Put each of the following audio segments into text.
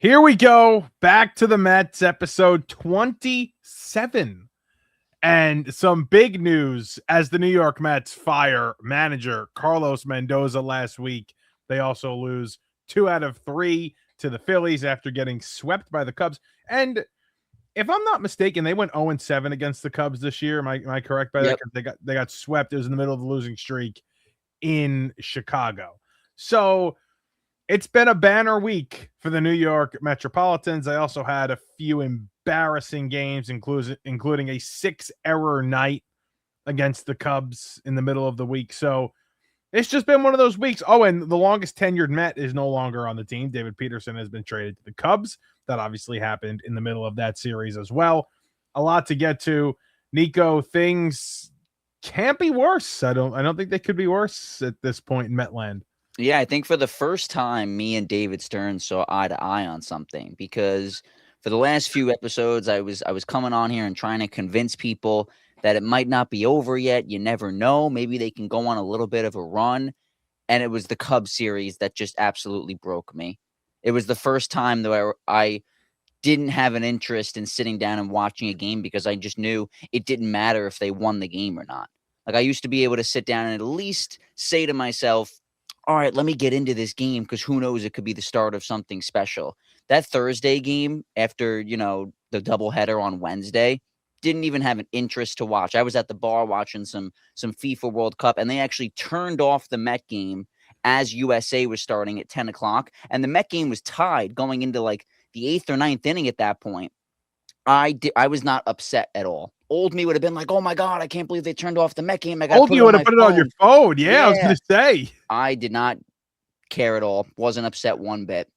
Here we go. Back to the Mets, episode 27. And some big news as the New York Mets fire manager Carlos Mendoza last week. They also lose 2 out of 3 to the Phillies after getting swept by the Cubs. And if I'm not mistaken, they went 0-7 against the Cubs this year. Am I correct by that? Yep. Because they got swept. It was in the middle of the losing streak in Chicago. So it's been a banner week for the New York Metropolitans. I also had a few embarrassing games, including a 6-error night against the Cubs in the middle of the week. So it's just been one of those weeks. Oh, and the longest tenured Met is no longer on the team. David Peterson has been traded to the Cubs. That obviously happened in the middle of that series as well. A lot to get to. Nico, things can't be worse. I don't think they could be worse at this point in Metland. Yeah, I think for the first time, me and David Stern saw eye to eye on something, because for the last few episodes, I was coming on here and trying to convince people that it might not be over yet. You never know. Maybe they can go on a little bit of a run. And it was the Cubs series that just absolutely broke me. It was the first time that I didn't have an interest in sitting down and watching a game, because I just knew it didn't matter if they won the game or not. Like, I used to be able to sit down and at least say to myself, all right, let me get into this game, because who knows, it could be the start of something special. That Thursday game after, the doubleheader on Wednesday, didn't even have an interest to watch. I was at the bar watching some FIFA World Cup, and they actually turned off the Met game as USA was starting at 10 o'clock. And the Met game was tied going into like the 8th or 9th inning at that point. I was not upset at all. Old me would have been like, oh my God, I can't believe they turned off the Met game. I got Old you would have put it on your phone. Yeah, I was going to say. I did not care at all. Wasn't upset one bit.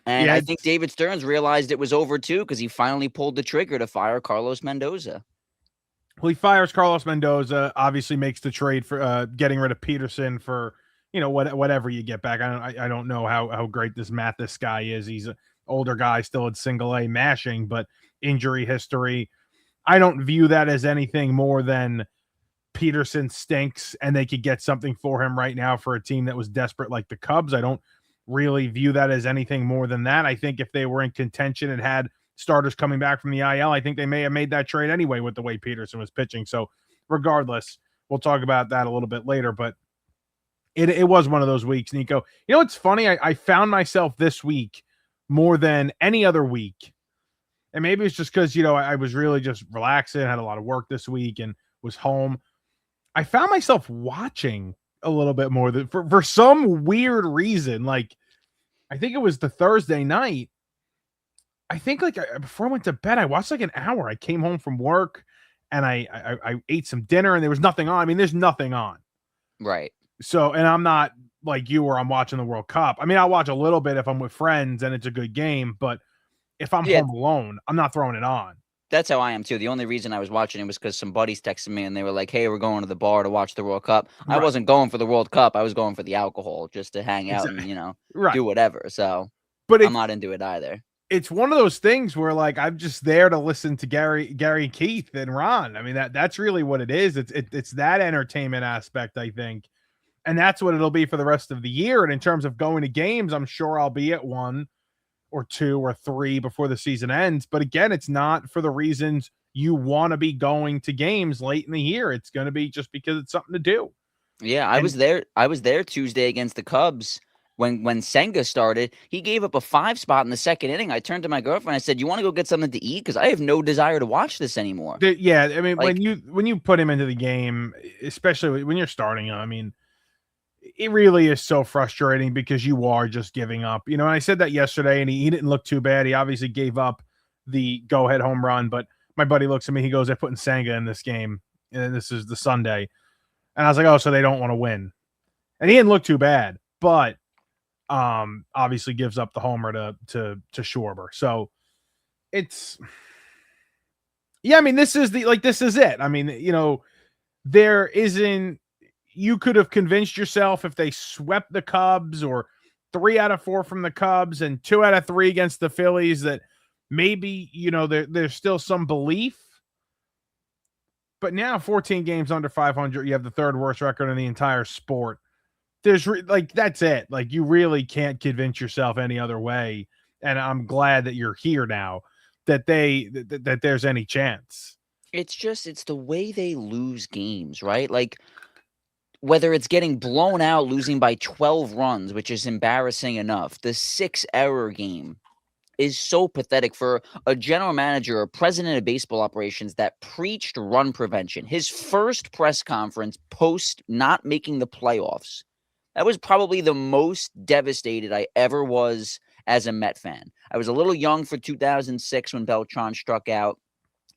And I think David Stearns realized it was over too, because he finally pulled the trigger to fire Carlos Mendoza. Well, he fires Carlos Mendoza, obviously makes the trade for getting rid of Peterson for, whatever you get back. I don't know how great this Mathis guy is. He's an older guy, still at single A mashing, but injury history. I don't view that as anything more than Peterson stinks and they could get something for him right now for a team that was desperate like the Cubs. I don't really view that as anything more than that. I think if they were in contention and had starters coming back from the IL, I think they may have made that trade anyway with the way Peterson was pitching. So regardless, we'll talk about that a little bit later, but it was one of those weeks, Nico. You know, it's funny. I found myself this week more than any other week. And maybe it's just because, I was really just relaxing, had a lot of work this week and was home. I found myself watching a little bit more for some weird reason. Like, I think it was the Thursday night. I think before I went to bed, I watched like an hour. I came home from work and I ate some dinner and there was nothing on. I mean, there's nothing on. Right. So, and I'm not like you where I'm watching the World Cup. I mean, I'll watch a little bit if I'm with friends and it's a good game, but if I'm home alone, I'm not throwing it on. That's how I am too. The only reason I was watching it was because some buddies texted me and they were like, hey, we're going to the bar to watch the World Cup. Right. I wasn't going for the World Cup. I was going for the alcohol just to hang out and, do whatever. So but I'm not into it either. It's one of those things where like, I'm just there to listen to Gary Keith and Ron. I mean, that's really what it is. It's that entertainment aspect, I think. And that's what it'll be for the rest of the year. And in terms of going to games, I'm sure I'll be at 1 or 2 or 3 before the season ends. But again, it's not for the reasons you want to be going to games late in the year. It's going to be just because it's something to do. Yeah, I was there Tuesday against the Cubs when Senga started. He gave up a 5 spot in the second inning. I turned to my girlfriend. I said, you want to go get something to eat? Because I have no desire to watch this anymore. Yeah, I mean, like, when you put him into the game, especially when you're starting him, I mean, it really is so frustrating because you are just giving up. And I said that yesterday and he didn't look too bad. He obviously gave up the go-ahead home run, but my buddy looks at me, he goes, they're putting Senga in this game, and this is the Sunday. And I was like, oh, so they don't want to win. And he didn't look too bad, but obviously gives up the homer to Schwarber. So it's, yeah, I mean, this is it. I mean, there isn't, you could have convinced yourself if they swept the Cubs or 3 out of 4 from the Cubs and 2 out of 3 against the Phillies that maybe, there's still some belief. But now 14 games under 500, you have the 3rd worst record in the entire sport. There's that's it. Like, you really can't convince yourself any other way. and I'm glad that you're here now, that there's any chance. It's the way they lose games, right? Like, whether it's getting blown out, losing by 12 runs, which is embarrassing enough, the 6-error game is so pathetic for a general manager or president of baseball operations that preached run prevention. His first press conference post not making the playoffs, that was probably the most devastated I ever was as a Met fan. I was a little young for 2006 when Beltran struck out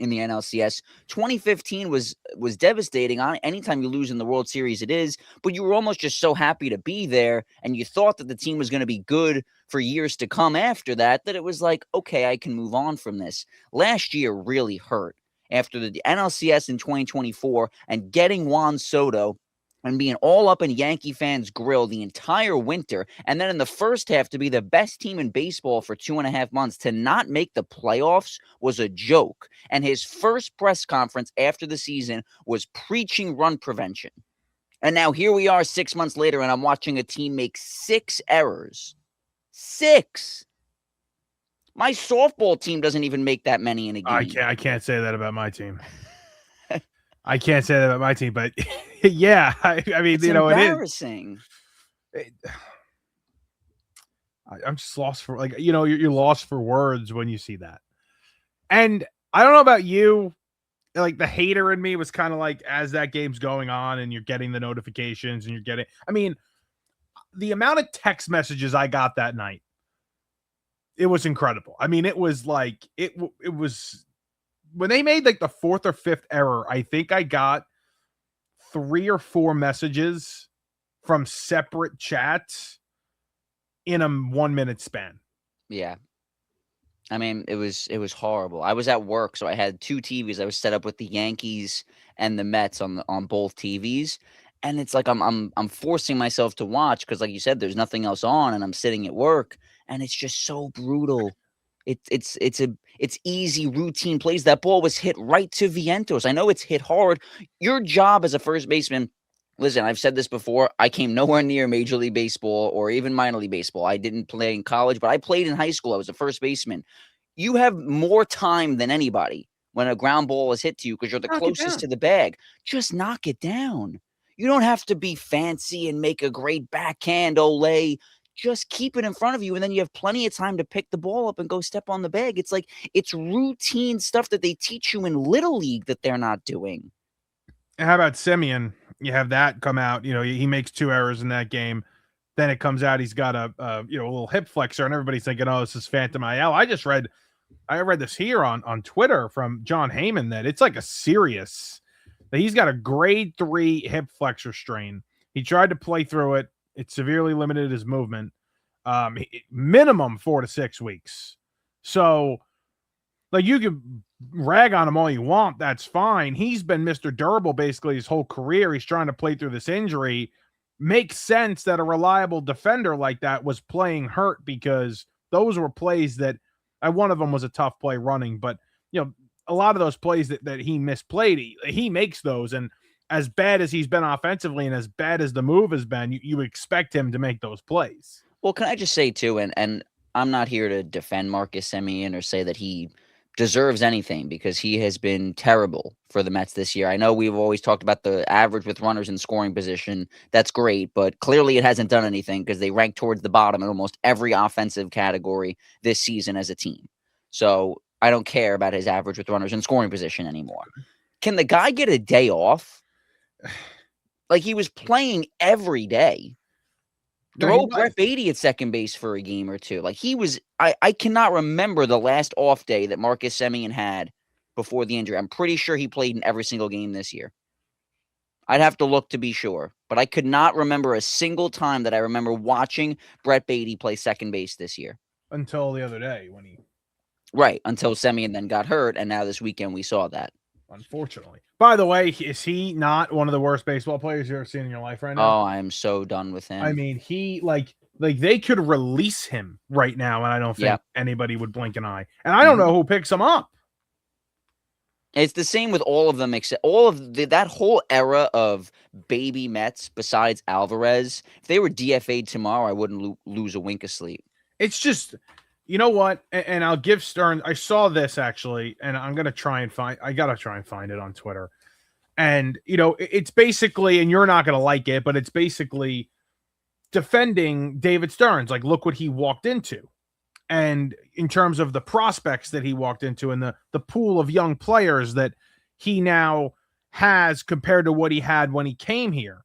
in the NLCS. 2015 was devastating. On anytime you lose in the World Series, it is, but you were almost just so happy to be there, and you thought that the team was going to be good for years to come after that, that it was like, okay, I can move on from this. Last year really hurt after the NLCS in 2024 and getting Juan Soto and being all up in Yankee fans' grill the entire winter, and then in the first half to be the best team in baseball for 2.5 months, to not make the playoffs was a joke. And his first press conference after the season was preaching run prevention. And now here we are 6 months later, and I'm watching a team make 6 errors. 6! My softball team doesn't even make that many in a game. I can't say that about my team. I can't say that about my team, but yeah, I mean, it's embarrassing. I'm just lost for, like, you're lost for words when you see that. And I don't know about you, like, the hater in me was kind of like, as that game's going on and you're getting the notifications and I mean, the amount of text messages I got that night, it was incredible. I mean, it was like, it was when they made like the 4th or 5th error, I think I got 3 or 4 messages from separate chats in a 1-minute span. Yeah. I mean, it was horrible. I was at work, so I had 2 TVs. I was set up with the Yankees and the Mets on both TVs, and it's like I'm forcing myself to watch because, like you said, there's nothing else on, and I'm sitting at work, and it's just so brutal. It's easy routine plays. That ball was hit right to Vientos. I know it's hit hard. Your job as a first baseman. Listen, I've said this before. I came nowhere near Major League Baseball or even minor league baseball. I didn't play in college, but I played in high school. I was a first baseman. You have more time than anybody when a ground ball is hit to you because you're the closest to the bag. Just knock it down. You don't have to be fancy and make a great backhand olay. Just keep it in front of you, and then you have plenty of time to pick the ball up and go step on the bag. It's like it's routine stuff that they teach you in Little League that they're not doing. How about Semien? You have that come out. He makes 2 errors in that game. Then it comes out he's got a little hip flexor, and everybody's thinking, "Oh, this is Phantom IL." I read this here on Twitter from John Heyman that it's like that he's got a grade 3 hip flexor strain. He tried to play through it. It severely limited his movement. Minimum 4 to 6 weeks. So, like, you can rag on him all you want. That's fine. He's been Mr. Durable basically his whole career. He's trying to play through this injury. Makes sense that a reliable defender like that was playing hurt because those were plays that, one of them was a tough play running, but a lot of those plays that he misplayed, he makes those. And as bad as he's been offensively and as bad as the move has been, you expect him to make those plays. Well, can I just say too, and I'm not here to defend Marcus Semien or say that he deserves anything because he has been terrible for the Mets this year. I know we've always talked about the average with runners in scoring position. That's great, but clearly it hasn't done anything because they rank towards the bottom in almost every offensive category this season as a team. So I don't care about his average with runners in scoring position anymore. Can the guy get a day off? Like, he was playing every day. Throw Brett Beatty at second base for a game or two. Like, he was I cannot remember the last off day that Marcus Semien had before the injury. I'm pretty sure he played in every single game this year. I'd have to look to be sure, but I could not remember a single time that I remember watching Brett Beatty play second base this year. Until the other day when he... Right, until Semien then got hurt, and now this weekend we saw that. Unfortunately. By the way, is he not one of the worst baseball players you've ever seen in your life right now? Oh, I am so done with him. I mean, he like they could release him right now, and I don't think anybody would blink an eye. And I don't know who picks him up. It's the same with all of them, except all of that whole era of baby Mets besides Alvarez. If they were DFA'd tomorrow, I wouldn't lose a wink of sleep. It's just You know what? And I'll give Stearns. I saw this actually, and I'm gonna try and find. I gotta try and find it on Twitter. And it's basically, and you're not gonna like it, but it's basically defending David Stearns. Like, look what he walked into, and in terms of the prospects that he walked into, and the pool of young players that he now has compared to what he had when he came here.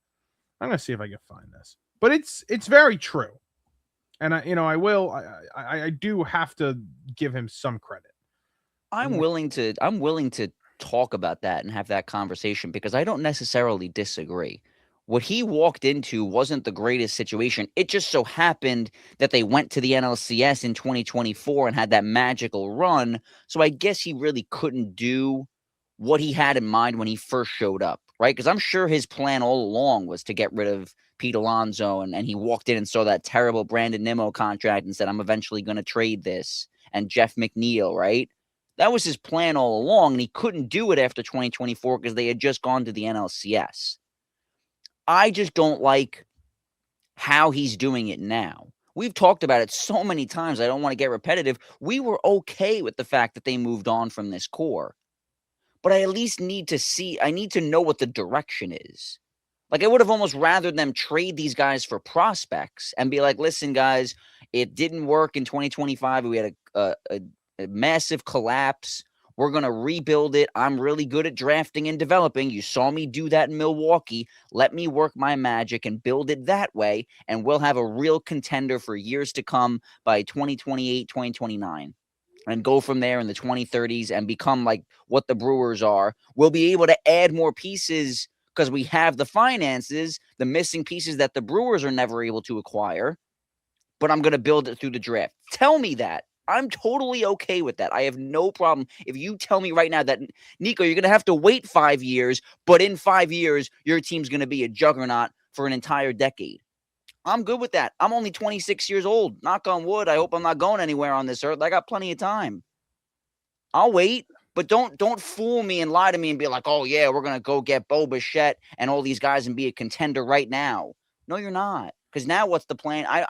I'm gonna see if I can find this, but it's very true. And I do have to give him some credit. I'm willing to talk about that and have that conversation because I don't necessarily disagree. What he walked into wasn't the greatest situation. It just so happened that they went to the NLCS in 2024 and had that magical run. So I guess he really couldn't do what he had in mind when he first showed up, right? Because I'm sure his plan all along was to get rid of Pete Alonso, and he walked in and saw that terrible Brandon Nimmo contract and said, I'm eventually going to trade this. And Jeff McNeil, right? That was his plan all along, and he couldn't do it after 2024 because they had just gone to the NLCS. I just don't like how he's doing it now. We've talked about it so many times. I don't want to get repetitive. We were okay with the fact that they moved on from this core. But I at least need to know what the direction is. Like, I would have almost rather them trade these guys for prospects and be like, listen, guys, it didn't work in 2025. We had a massive collapse. We're going to rebuild it. I'm really good at drafting and developing. You saw me do that in Milwaukee. Let me work my magic and build it that way, and we'll have a real contender for years to come by 2028, 2029. And go from there in the 2030s and become like what the Brewers are. We'll be able to add more pieces because we have the finances, the missing pieces that the Brewers are never able to acquire. But I'm going to build it through the draft. Tell me that. I'm totally okay with that. I have no problem. If you tell me right now that, Nico, you're going to have to wait 5 years, but in 5 years, your team's going to be a juggernaut for an entire decade. I'm good with that. I'm only 26 years old. Knock on wood. I hope I'm not going anywhere on this earth. I got plenty of time. I'll wait, but don't fool me and lie to me and be like, oh yeah, we're gonna go get Bo Bichette and all these guys and be a contender right now. No, you're not. Because now what's the plan? I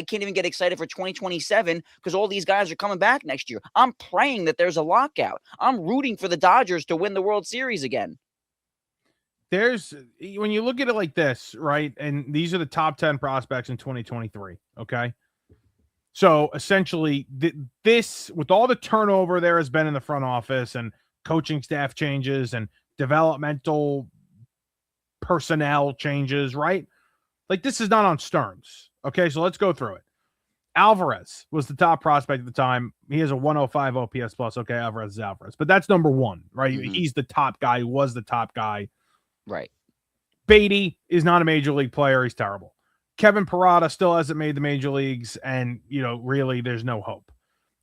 can't even get excited for 2027 because all these guys are coming back next year. I'm praying that there's a lockout. I'm rooting for the Dodgers to win the World Series again. When you look at it like this, right? And these are the top 10 prospects in 2023. Okay. So essentially, this, with all the turnover there has been in the front office and coaching staff changes and developmental personnel changes, right? Like, this is not on Stearns. Okay. So let's go through it. Alvarez was the top prospect at the time. He has a 105 OPS plus. Okay. Alvarez is Alvarez, but that's number one, right? Mm-hmm. He's the top guy. He was the top guy. Right. Beatty is not a major league player. He's terrible. Kevin Parada still hasn't made the major leagues, and, really there's no hope.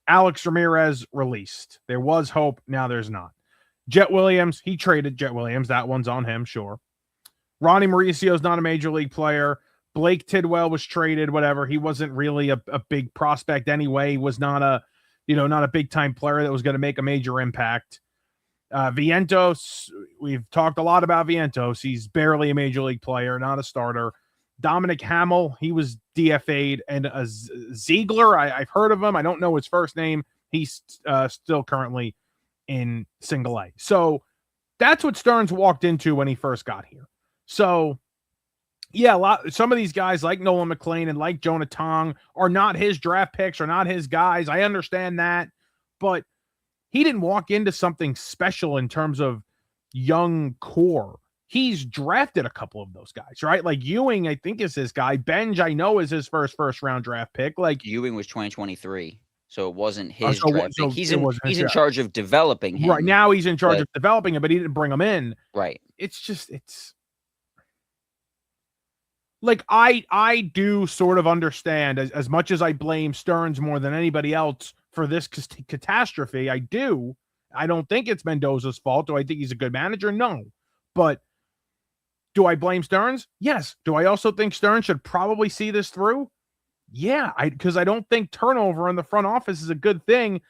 Alex Ramirez released. There was hope. Now there's not. Jet Williams, he traded Jet Williams. That one's on him, sure. Ronnie Mauricio's not a major league player. Blake Tidwell was traded, whatever. He wasn't really a big prospect anyway. He was not a big time player that was going to make a major impact. Vientos, we've talked a lot about Vientos. He's barely a major league player, not a starter. Dominic Hamill, he was DFA'd, and Ziegler, I've heard of him. I don't know his first name. He's still currently in single A. So that's what Stearns walked into when he first got here. So yeah, some of these guys like Nolan McLean and like Jonah Tong are not his draft picks, are not his guys. I understand that, but he didn't walk into something special in terms of young core. He's drafted a couple of those guys, right? Like Ewing, I think, is his guy. Benj, I know, is his first round draft pick. Like Ewing was 2023, so it wasn't his draft pick. He's in charge of developing him. Right now, he's in charge of developing him, but he didn't bring him in. Right. It's like I do sort of understand as much as I blame Stearns more than anybody else for this catastrophe. I do. I don't think it's Mendoza's fault. Do I think he's a good manager? No. But do I blame Stearns? Yes. Do I also think Stearns should probably see this through? Yeah, because I don't think turnover in the front office is a good thing.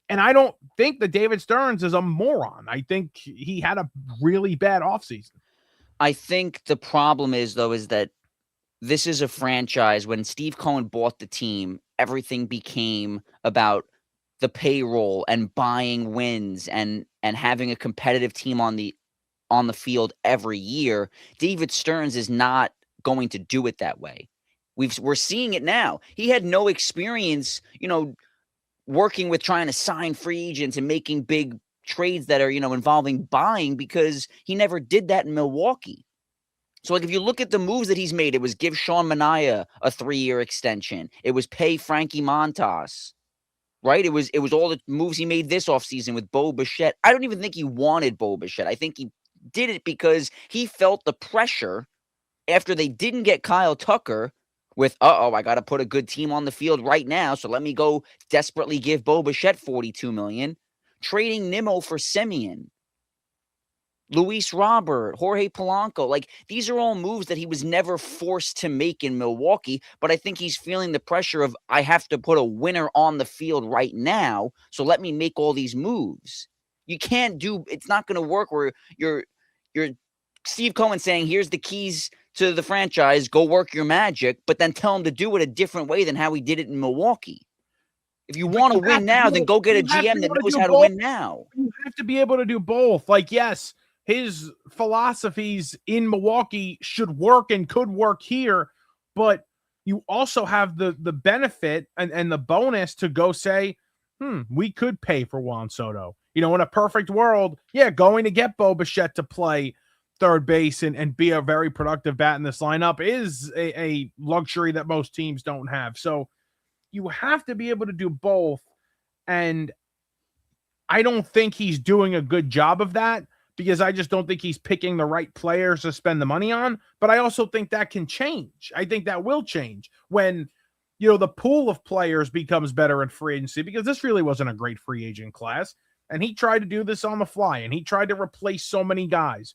And I don't think that David Stearns is a moron. I think he had a really bad offseason. I think the problem is that this is a franchise. When Steve Cohen bought the team, everything became about the payroll and buying wins and having a competitive team on the field every year, David Stearns is not going to do it that way. We're seeing it now. He had no experience, working with trying to sign free agents and making big trades that are, involving buying, because he never did that in Milwaukee. So, like, if you look at the moves that he's made, it was give Sean Manaea a 3-year extension. It was pay Frankie Montas, right? It was all the moves he made this offseason with Bo Bichette. I don't even think he wanted Bo Bichette. I think he did it because he felt the pressure after they didn't get Kyle Tucker with, I got to put a good team on the field right now, so let me go desperately give Bo Bichette $42 million, trading Nimmo for Semien, Luis Robert, Jorge Polanco. Like, these are all moves that he was never forced to make in Milwaukee, but I think he's feeling the pressure of, I have to put a winner on the field right now, so let me make all these moves. You can't it's not going to work where you're Steve Cohen saying, here's the keys to the franchise, go work your magic, but then tell him to do it a different way than how he did it in Milwaukee. If you want to win now, then go get a GM that knows how to win now. You have to be able to do both. Like, yes, his philosophies in Milwaukee should work and could work here, but you also have the benefit and the bonus to go say, we could pay for Juan Soto. In a perfect world, going to get Bo Bichette to play third base and be a very productive bat in this lineup is a luxury that most teams don't have. So you have to be able to do both. And I don't think he's doing a good job of that, because I just don't think he's picking the right players to spend the money on. But I also think that can change. I think that will change when, the pool of players becomes better in free agency, because this really wasn't a great free agent class. And he tried to do this on the fly, and he tried to replace so many guys.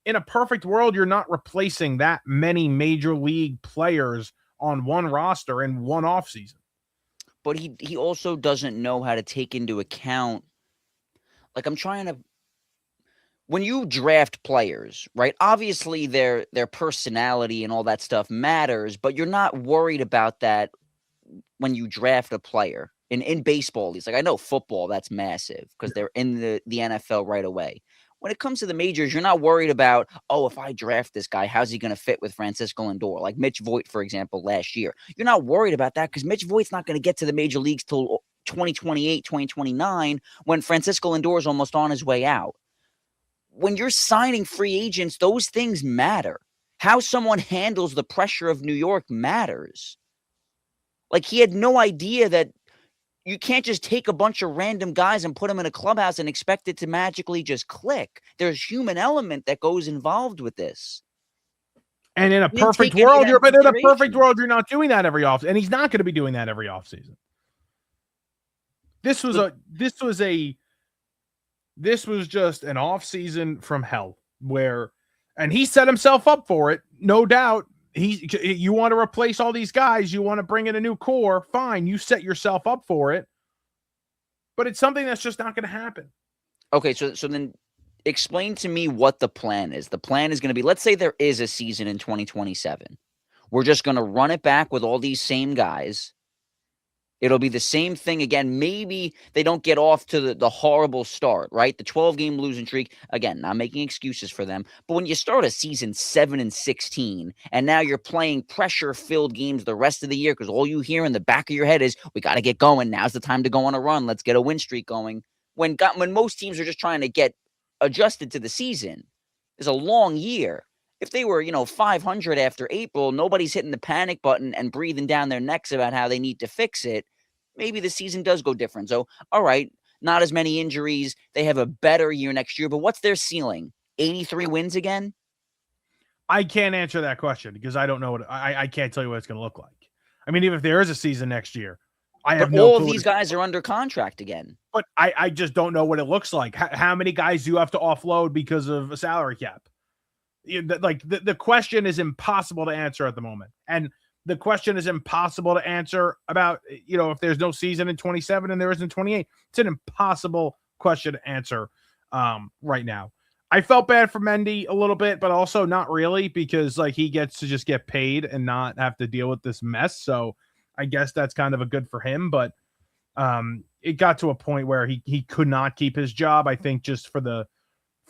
In a perfect world, you're not replacing that many major league players on one roster in one offseason. But he also doesn't know how to take into account, like, when you draft players, right? Obviously their personality and all that stuff matters, but you're not worried about that when you draft a player. In baseball, I know football, that's massive because they're in the NFL right away. When it comes to the majors, you're not worried about, if I draft this guy, how's he going to fit with Francisco Lindor? Like Mitch Voit, for example, last year. You're not worried about that because Mitch Voit's not going to get to the major leagues till 2028, 2029, when Francisco Lindor is almost on his way out. When you're signing free agents, those things matter. How someone handles the pressure of New York matters. Like, he had no idea that you can't just take a bunch of random guys and put them in a clubhouse and expect it to magically just click. There's human element that goes involved with this. And in a perfect world, you're not doing that every offseason, and he's not going to be doing that every offseason. This was just an offseason from hell and he set himself up for it, no doubt. You want to replace all these guys, you want to bring in a new core, fine, you set yourself up for it, but it's something that's just not going to happen. Okay, so then explain to me what the plan is. The plan is going to be, let's say there is a season in 2027. We're just going to run it back with all these same guys. It'll be the same thing again. Maybe they don't get off to the horrible start, right? The 12-game losing streak. Again, not making excuses for them. But when you start a season 7-16, and now you're playing pressure-filled games the rest of the year because all you hear in the back of your head is, we got to get going. Now's the time to go on a run. Let's get a win streak going. When most teams are just trying to get adjusted to the season. It's a long year. If they were, 500 after April, nobody's hitting the panic button and breathing down their necks about how they need to fix it. Maybe the season does go different. So, all right, not as many injuries. They have a better year next year. But what's their ceiling? 83 wins again? I can't answer that question because I don't know I can't tell you what it's going to look like. I mean, even if there is a season next year, all of these guys are under contract again. But I just don't know what it looks like. How many guys do you have to offload because of a salary cap? The question is impossible to answer at the moment. And the question is impossible to answer about, if there's no season in 27 and there isn't 28. It's an impossible question to answer right now. I felt bad for Mendy a little bit, but also not really, because he gets to just get paid and not have to deal with this mess. So I guess that's kind of a good for him, but it got to a point where he could not keep his job. I think just for the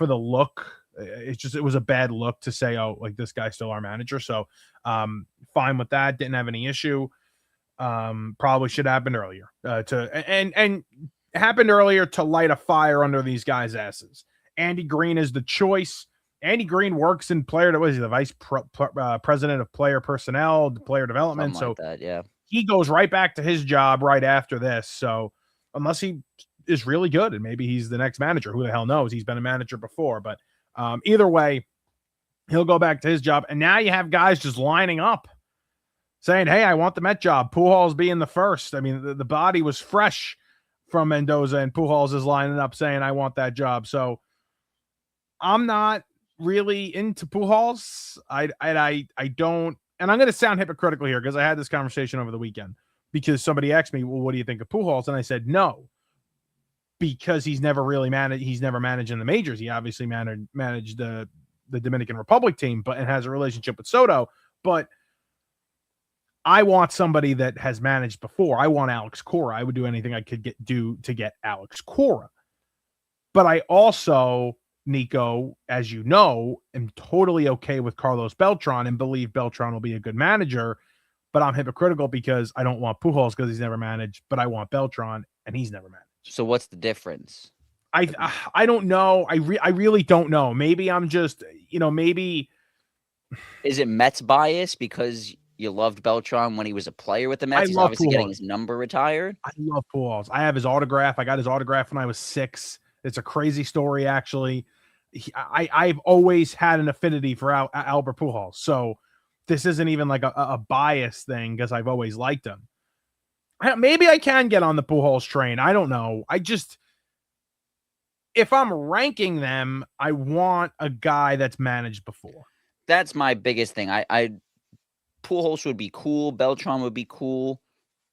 look, it was a bad look to say, oh, like this guy's still our manager. So fine with that. Didn't have any issue. Probably should have happened earlier and happened earlier to light a fire under these guys' asses. Andy Green is the choice. Andy Green works in what is he, the vice president of player personnel, player development. Something like that, yeah. He goes right back to his job right after this. So unless he is really good and maybe he's the next manager, who the hell knows? He's been a manager before, but either way, he'll go back to his job. And now you have guys just lining up saying, hey, I want the Met job. Pujols being the first. I mean, the body was fresh from Mendoza, and Pujols is lining up saying, I want that job. So I'm not really into Pujols. I don't, and I'm going to sound hypocritical here because I had this conversation over the weekend because somebody asked me, well, what do you think of Pujols? And I said, no, because he's never really managed. He's never managed in the majors. He obviously managed the Dominican Republic team, but and has a relationship with Soto. But I want somebody that has managed before. I want Alex Cora. I would do anything I could do to get Alex Cora. But I also, Nico, as you know, am totally okay with Carlos Beltran and believe Beltran will be a good manager. But I'm hypocritical because I don't want Pujols because he's never managed, but I want Beltran and he's never managed. So what's the difference? I don't know. I really don't know. Maybe I'm just, maybe. Is it Mets bias because you loved Beltran when he was a player with the Mets? He's obviously Pujols. Getting his number retired. I love Pujols. I have his autograph. I got his autograph when I was 6. It's a crazy story, actually. I've always had an affinity for Albert Pujols. So this isn't even like a bias thing because I've always liked him. Maybe I can get on the Pujols train. I don't know. If I'm ranking them, I want a guy that's managed before. That's my biggest thing. Pujols would be cool. Beltran would be cool.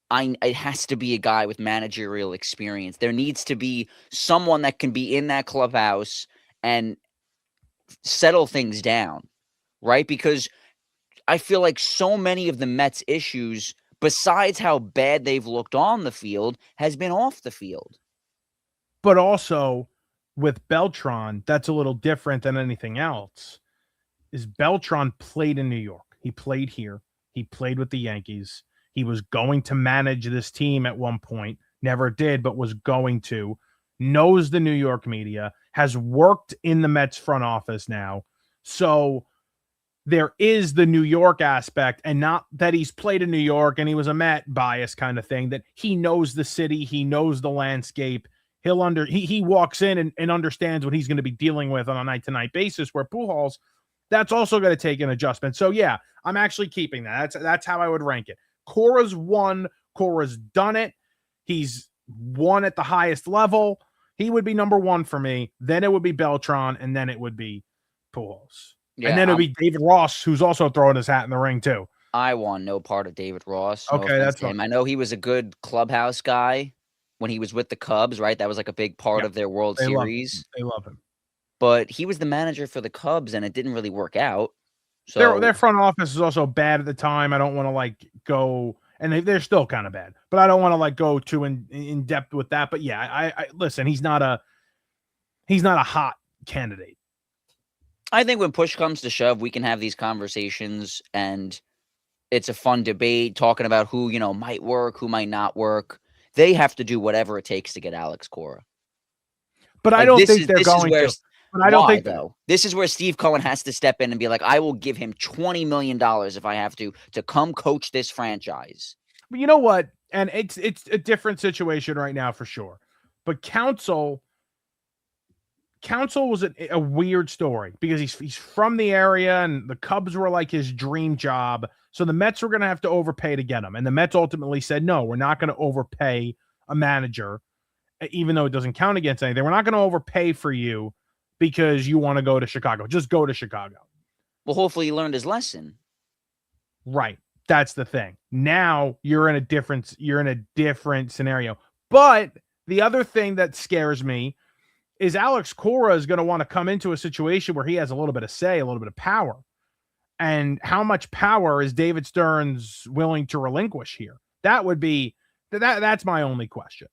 It has to be a guy with managerial experience. There needs to be someone that can be in that clubhouse and settle things down, right? Because I feel like so many of the Mets' issues, besides how bad they've looked on the field, has been off the field. But also with Beltran, that's a little different than anything else. Is Beltran played in New York. He played here. He played with the Yankees. He was going to manage this team at one point. Never did, but was going to. Knows the New York media. Has worked in the Mets front office now. So there is the New York aspect, and not that he's played in New York and he was a Met bias kind of thing, that he knows the city. He knows the landscape. He walks in and understands what he's going to be dealing with on a night-to-night basis, where Pujols, that's also going to take an adjustment. So, yeah, I'm actually keeping that. That's how I would rank it. Cora's won. Cora's done it. He's won at the highest level. He would be number 1 for me. Then it would be Beltran, and then it would be Pujols. Yeah, and then it would be David Ross, who's also throwing his hat in the ring, too. I want no part of David Ross. Okay, that's fine. I know he was a good clubhouse guy when he was with the Cubs, right? That was like a big part of their World Series. They love him. But he was the manager for the Cubs, and it didn't really work out. So their front office is also bad at the time. I don't want to go, and they're still kind of bad, but I don't want to go too in depth with that. But yeah, I listen. He's not a hot candidate. I think when push comes to shove, we can have these conversations, and it's a fun debate talking about who might work, who might not work. They have to do whatever it takes to get Alex Cora. But I don't think they're going to. But I don't think though. This is where Steve Cohen has to step in and be like, I will give him $20 million if I have to come coach this franchise. But you know what? And it's a different situation right now for sure. But Counsell was a weird story because he's from the area and the Cubs were like his dream job. So the Mets were going to have to overpay to get him. And the Mets ultimately said, no, we're not going to overpay a manager, even though it doesn't count against anything. We're not going to overpay for you because you want to go to Chicago. Just go to Chicago. Well, hopefully he learned his lesson. Right. That's the thing. Now you're in a different scenario. But the other thing that scares me is Alex Cora is going to want to come into a situation where he has a little bit of say, a little bit of power. And how much power is David Stearns willing to relinquish here? That would be that's my only question.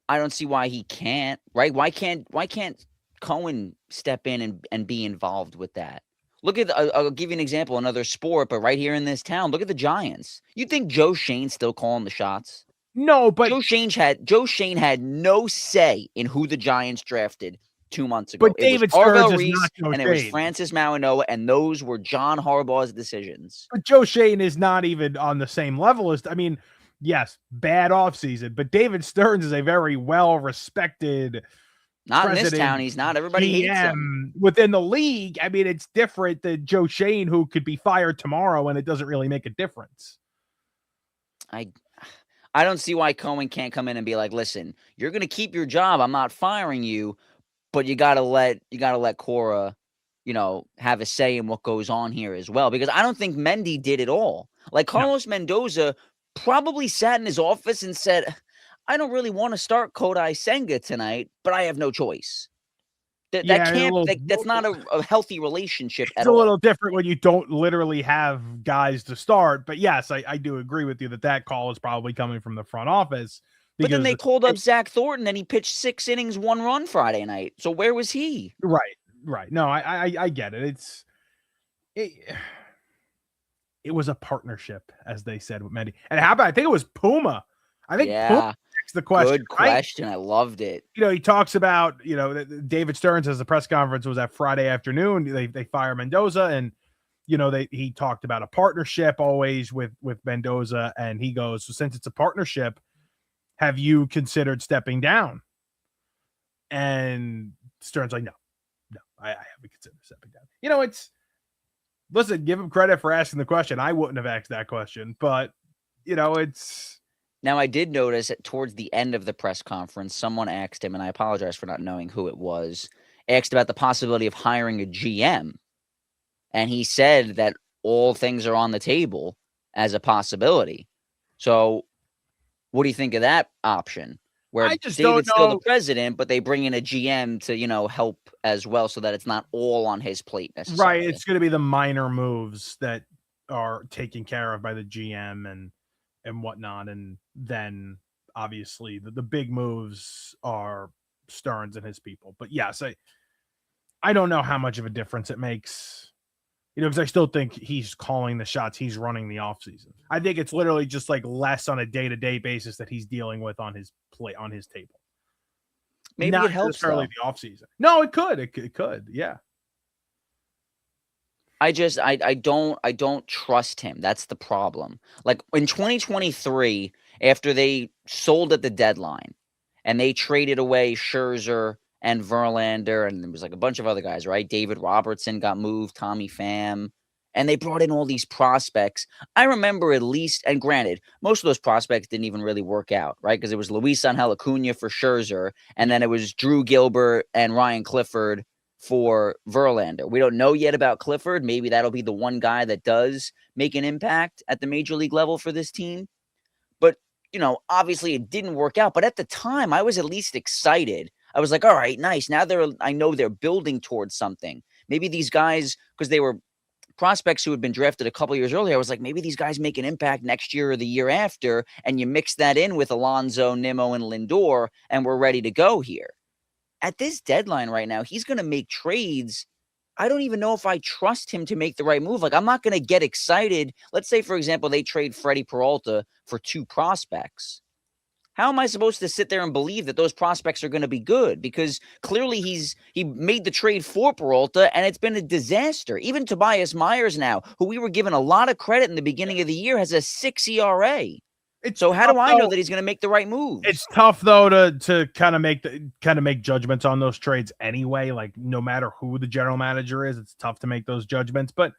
I don't see why he can't, right? Why can't Cohen step in and be involved with that? Look at I'll give you an example, another sport, but right here in this town, look at the Giants. You think Joe Shane's still calling the shots? No, but Joe Shane had no say in who the Giants drafted 2 months ago. but It was David Stearns Arvell is Reese not Joe and it was Shane. Francis Mauigoa, and those were John Harbaugh's decisions. But Joe Shane is not even on the same level as, I mean, yes, bad offseason, but David Stearns is a very well-respected Not in this town, he's not. Everybody hates him. Within the league. I mean, it's different than Joe Shane, who could be fired tomorrow, and it doesn't really make a difference. I don't see why Cohen can't come in and be like, listen, you're going to keep your job. I'm not firing you, but you got to let Cora, have a say in what goes on here as well. Because I don't think Mendy did it all. Like Carlos Mendoza probably sat in his office and said, I don't really want to start Kodai Senga tonight, but I have no choice. That's not a healthy relationship at all. It's a little different when you don't literally have guys to start. But yes, I do agree with you that call is probably coming from the front office. But then they called up Zach Thornton and he pitched 6 innings, 1 run Friday night. So where was he? Right. No, I get it. It was a partnership, as they said with Mendy. And how about, I think it was Puma. Puma the question. Good question. Right? I loved it. He talks about, David Stearns, as the press conference was that Friday afternoon, they fire Mendoza, and he talked about a partnership always with Mendoza, and he goes, so since it's a partnership, have you considered stepping down? And Stearns like, no, I haven't considered stepping down. Listen, give him credit for asking the question. I wouldn't have asked that question, but it's. Now, I did notice that towards the end of the press conference, someone asked him, and I apologize for not knowing who it was, asked about the possibility of hiring a GM. And he said that all things are on the table as a possibility. So what do you think of that option? Where David's still the president, but they bring in a GM to, help as well, so that it's not all on his plate necessarily. Right. It's going to be the minor moves that are taken care of by the GM and whatnot. And then obviously the big moves are Stearns and his people. But yes, I don't know how much of a difference it makes, because I still think he's calling the shots. He's running the offseason. I think it's literally just like less on a day-to-day basis that he's dealing with on his plate, on his table. Maybe not it helps necessarily the offseason. No, it could. It could. Yeah. I don't trust him. That's the problem. Like in 2023, after they sold at the deadline and they traded away Scherzer and Verlander, and there was like a bunch of other guys, right? David Robertson got moved, Tommy Pham, and they brought in all these prospects. I remember at least, and granted, most of those prospects didn't even really work out, right? Because it was Luis Angel Acuna for Scherzer, and then it was Drew Gilbert and Ryan Clifford for Verlander. We don't know yet about Clifford. Maybe that'll be the one guy that does make an impact at the major league level for this team. But, obviously it didn't work out. But at the time, I was at least excited. I was like, all right, nice. Now I know they're building towards something. Maybe these guys, because they were prospects who had been drafted a couple years earlier, I was like, maybe these guys make an impact next year or the year after, and you mix that in with Alonso, Nimmo, and Lindor, and we're ready to go here. At this deadline right now, he's going to make trades. I don't even know if I trust him to make the right move. Like, I'm not going to get excited. Let's say, for example, they trade Freddie Peralta for 2 prospects. How am I supposed to sit there and believe that those prospects are going to be good? Because clearly he made the trade for Peralta, and it's been a disaster. Even Tobias Myers now, who we were given a lot of credit in the beginning of the year, has a 6 ERA. So how do I know that he's going to make the right moves? It's tough though to kind of make judgments on those trades anyway. Like, no matter who the general manager is, it's tough to make those judgments. But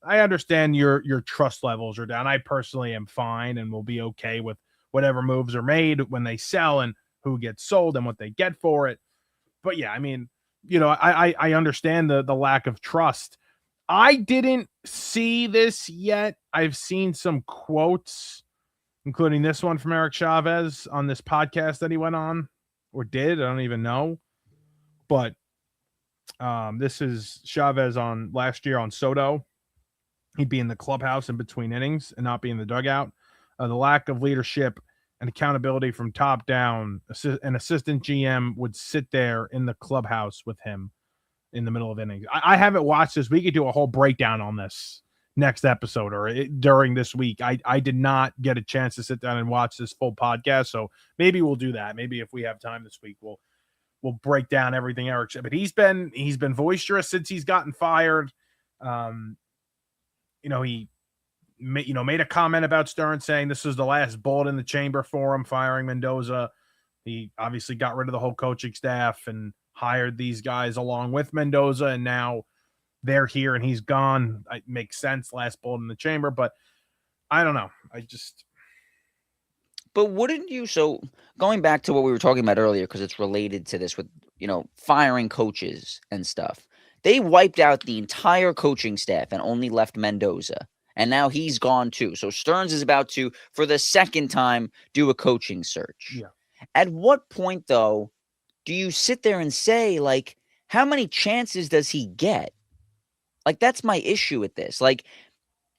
I understand your trust levels are down. I personally am fine and will be okay with whatever moves are made when they sell and who gets sold and what they get for it. But yeah, I mean, I understand the lack of trust. I didn't see this yet. I've seen some quotes, including this one from Eric Chavez on this podcast that he went on or did. I don't even know. But this is Chavez on last year on Soto. He'd be in the clubhouse in between innings and not be in the dugout. The lack of leadership and accountability from top down. An assistant GM would sit there in the clubhouse with him in the middle of innings. I haven't watched this. We could do a whole breakdown on this next episode or during this week. I did not get a chance to sit down and watch this full podcast, so maybe we'll do that. Maybe if we have time this week, we'll break down everything Eric said. But he's been boisterous since he's gotten fired. He made a comment about Stern saying this was the last bullet in the chamber for him, firing Mendoza. He obviously got rid of the whole coaching staff and hired these guys along with Mendoza, and now they're here and he's gone. It makes sense, last bullet in the chamber, but I don't know. But wouldn't you, so going back to what we were talking about earlier, because it's related to this with, firing coaches and stuff. They wiped out the entire coaching staff and only left Mendoza. And now he's gone too. So Stearns is about to, for the second time, do a coaching search. Yeah. At what point, though, do you sit there and say, like, how many chances does he get? Like, that's my issue with this. Like,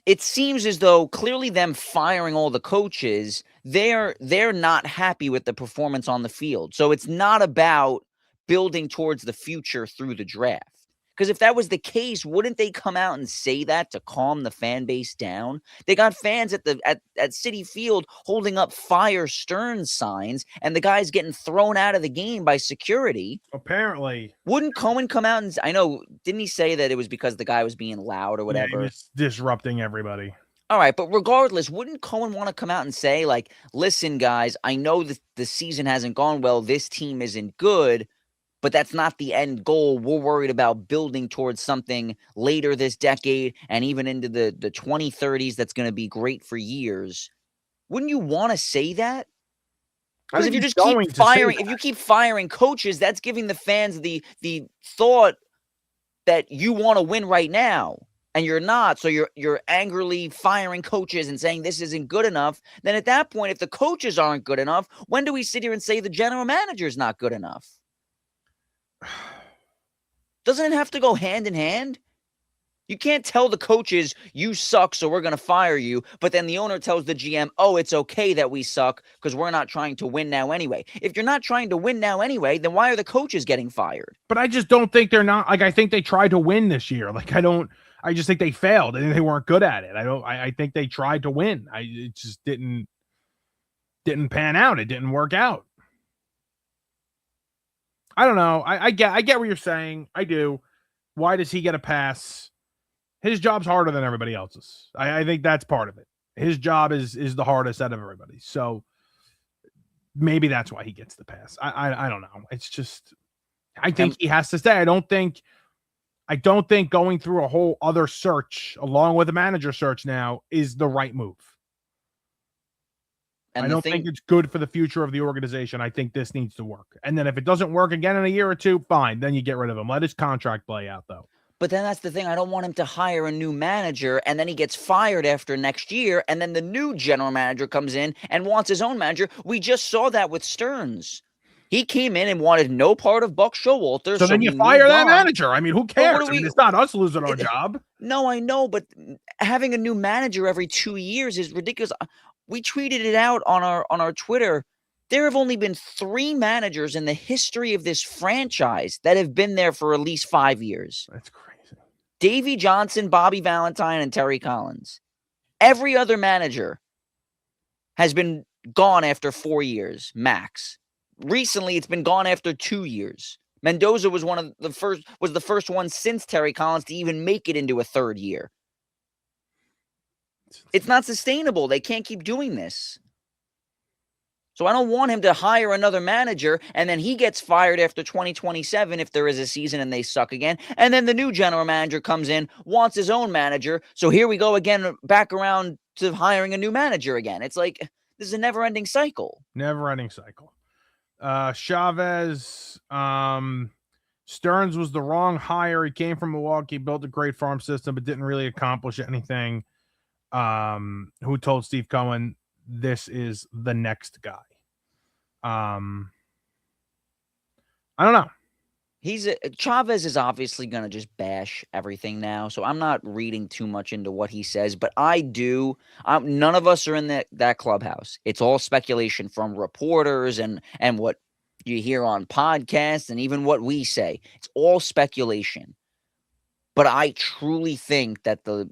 it seems as though clearly them firing all the coaches, they're not happy with the performance on the field. So it's not about building towards the future through the draft. Because if that was the case, wouldn't they come out and say that to calm the fan base down? They got fans at Citi Field holding up "Fire Stearns" signs, and the guy's getting thrown out of the game by security. Apparently. Wouldn't Cohen come out and, I know, didn't he say that it was because the guy was being loud or whatever? Yeah, he was disrupting everybody. All right, but regardless, wouldn't Cohen want to come out and say, like, listen, guys, I know that the season hasn't gone well. This team isn't good. But that's not the end goal. We're worried about building towards something later this decade and even into the 2030s that's going to be great for years. Wouldn't you want to say that? Because if you just keep firing, if you keep firing coaches, that's giving the fans the thought that you want to win right now, and you're not. So you're angrily firing coaches and saying this isn't good enough. Then at that point, if the coaches aren't good enough, when do we sit here and say the general manager is not good enough? Doesn't it have to go hand in hand? You can't tell the coaches, you suck, so we're going to fire you. But then the owner tells the GM, oh, it's okay that we suck because we're not trying to win now anyway. If you're not trying to win now anyway, then why are the coaches getting fired? But I just don't think they're not. Like, I think they tried to win this year. Like, I just think they failed. I think they weren't good at it. I think they tried to win. It just didn't pan out. It didn't work out. I don't know. I get what you're saying. I do. Why does he get a pass? His job's harder than everybody else's. I think that's part of it. His job is the hardest out of everybody. So maybe that's why he gets the pass. I don't know. It's just, I think he has to stay. I don't think going through a whole other search along with a manager search now is the right move. And I don't think it's good for the future of the organization. I think this needs to work. And then if it doesn't work again in a year or two, fine. Then you get rid of him. Let his contract play out, though. But then that's the thing. I don't want him to hire a new manager, and then he gets fired after next year, and then the new general manager comes in and wants his own manager. We just saw that with Stearns. He came in and wanted no part of Buck Showalter. So then you fire that manager. I mean, who cares? It's not us losing our job. No, I know, but having a new manager every 2 years is ridiculous. We tweeted it out on our Twitter. There have only been 3 managers in the history of this franchise that have been there for at least 5 years. That's crazy. Davey Johnson, Bobby Valentine, and Terry Collins. Every other manager has been gone after 4 years, max. Recently, it's been gone after 2 years. Mendoza was the first one since Terry Collins to even make it into a third year. It's not sustainable. They can't keep doing this. So I don't want him to hire another manager and then he gets fired after 2027 if there is a season and they suck again. And then the new general manager comes in, wants his own manager. So here we go again, back around to hiring a new manager again. It's like, this is a never-ending cycle. Never-ending cycle. Chavez, Stearns was the wrong hire. He came from Milwaukee, built a great farm system, but didn't really accomplish anything. Who told Steve Cohen this is the next guy? I don't know. Chavez is obviously going to just bash everything now, so I'm not reading too much into what he says, but I do. None of us are in that clubhouse. It's all speculation from reporters and what you hear on podcasts and even what we say. It's all speculation. But I truly think that the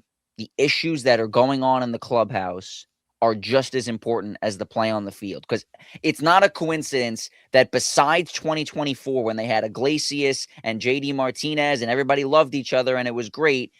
issues that are going on in the clubhouse are just as important as the play on the field, because it's not a coincidence that besides 2024, when they had Iglesias and JD Martinez and everybody loved each other and it was great,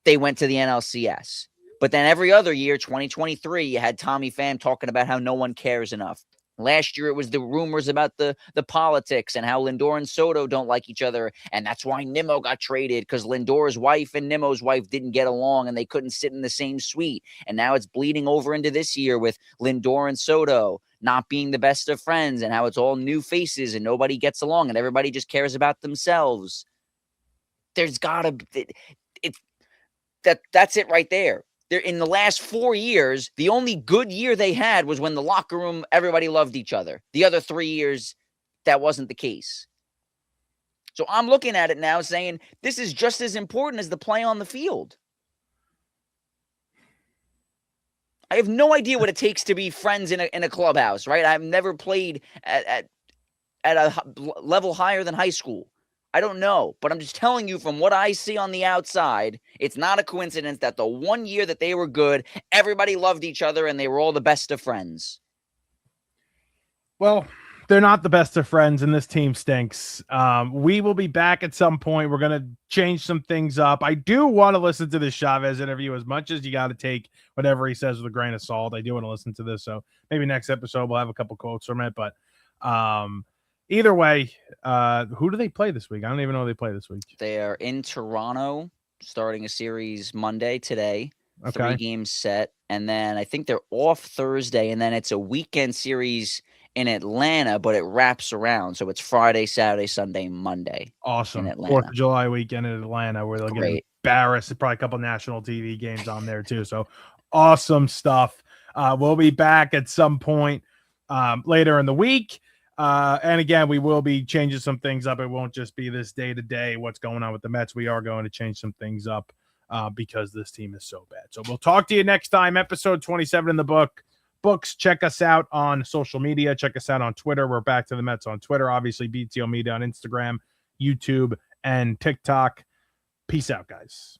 they went to the NLCS. But then every other year, 2023, you had Tommy Pham talking about how no one cares enough. Last year, it was the rumors about the politics and how Lindor and Soto don't like each other. And that's why Nimmo got traded, because Lindor's wife and Nimmo's wife didn't get along and they couldn't sit in the same suite. And now it's bleeding over into this year with Lindor and Soto not being the best of friends and how it's all new faces and nobody gets along and everybody just cares about themselves. There's got to be... That's it right there. In the last 4 years, the only good year they had was when the locker room, everybody loved each other. The other 3 years, that wasn't the case. So I'm looking at it now saying this is just as important as the play on the field. I have no idea what it takes to be friends in a clubhouse, right? I've never played at a level higher than high school. I don't know, but I'm just telling you from what I see on the outside, it's not a coincidence that the 1 year that they were good, everybody loved each other and they were all the best of friends. Well, they're not the best of friends and this team stinks. We will be back at some point. We're going to change some things up. I do want to listen to this Chavez interview as much as you got to take whatever he says with a grain of salt. I do want to listen to this. So maybe next episode we'll have a couple quotes from it, but either way, who do they play this week? I don't even know who they play this week. They are in Toronto, starting a series Monday today. Okay. 3 games set. And then I think they're off Thursday. And then it's a weekend series in Atlanta, but it wraps around. So it's Friday, Saturday, Sunday, Monday. Awesome. In Atlanta. 4th of July weekend in Atlanta where they'll get embarrassed. Probably a couple national TV games on there too. So awesome stuff. We'll be back at some point later in the week. And again, we will be changing some things up. It won't just be this day-to-day what's going on with the Mets. We are going to change some things up because this team is so bad. So we'll talk to you next time. Episode 27 in the books. Check us out on social media. Check us out on Twitter. We're Back to the Mets on Twitter. Obviously, BTO Media on Instagram, YouTube, and TikTok. Peace out, guys.